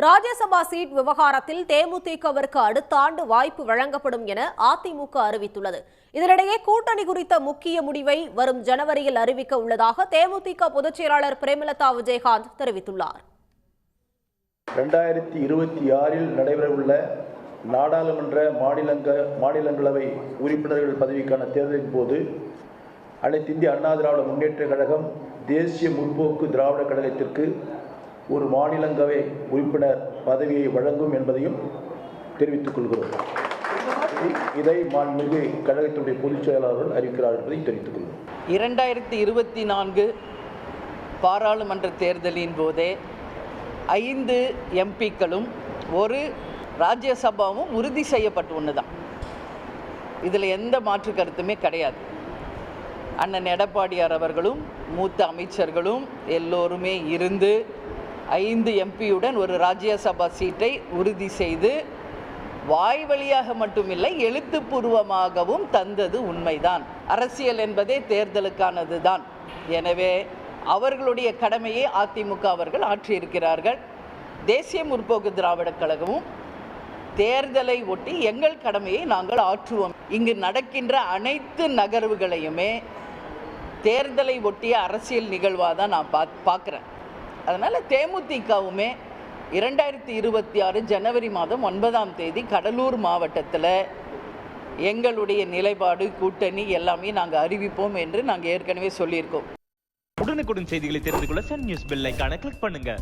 Rajya Sabha seat விவகாரத்தில் தேமுதிகவிற்கு அடுத்த ஆண்டு வாய்ப்பு வழங்கப்படும் என அதிமுக அறிவித்துள்ளது. இதனிடையே கூட்டணி குறித்த முக்கிய முடிவை வரும் ஜனவரியில் அறிவிக்க உள்ளதாக தேமுதிக பொதுச் செயலாளர் பிரேமலதா விஜயகாந்த் தெரிவித்துள்ளார். 2026 நடைபெறவுள்ள நாடாளுமன்ற மாநிலங்களவை உறுப்பினர்கள் பதவிக்கான தேர்தலின் போது அனைத்து இந்திய அண்ணா திராவிட முன்னேற்ற கழகம் தேசிய முற்போக்கு திராவிட கழகத்திற்கு ஒரு மாநிலங்களவை உறுப்பினர் பதவியை வழங்கும் என்பதையும் தெரிவித்துக் கொள்கிறோம். இதை மாண்புமிகு கழகத்தினுடைய பொதுச் செயலாளர்கள் அறிவிக்கிறார் என்பதை தெரிவித்துக் கொள்கிறோம். 2024 பாராளுமன்ற தேர்தலின் போதே 5 எம்பிக்களும் ஒரு ராஜ்யசபாவும் உறுதி செய்யப்பட்டு ஒன்றுதான். இதில் எந்த மாற்று கருத்துமே கிடையாது. அண்ணன் எடப்பாடியார் அவர்களும் மூத்த அமைச்சர்களும் எல்லோருமே இருந்து 5 எம்பியுடன் ஒரு ராஜ்யசபா சீட்டை உறுதி செய்து வாய் வழியாக மட்டுமில்லை எழுத்துப்பூர்வமாகவும் தந்தது உண்மைதான். அரசியல் என்பதே தேர்தலுக்கானது தான். எனவே அவர்களுடைய கடமையை அதிமுக அவர்கள் ஆற்றியிருக்கிறார்கள். தேசிய முற்போக்கு திராவிட கழகமும் தேர்தலை ஒட்டி எங்கள் கடமையை நாங்கள் ஆற்றுவோம். இங்கு நடக்கின்ற அனைத்து நகர்வுகளையுமே தேர்தலை ஒட்டிய அரசியல் நிகழ்வாக தான் நான் பார்க்குறேன். அதனால் தேமுதிகவுமே 2026 ஜனவரி மாதம் 9ஆம் தேதி கடலூர் மாவட்டத்தில் எங்களுடைய நிலைப்பாடு கூட்டணி எல்லாமே நாங்கள் அறிவிப்போம் என்று நாங்கள் ஏற்கனவே சொல்லியிருக்கோம். உடனுக்குடன் செய்திகளை தெரிந்து கொள்ள சன் நியூஸ் பெல் ஐகானை கிளிக் பண்ணுங்க.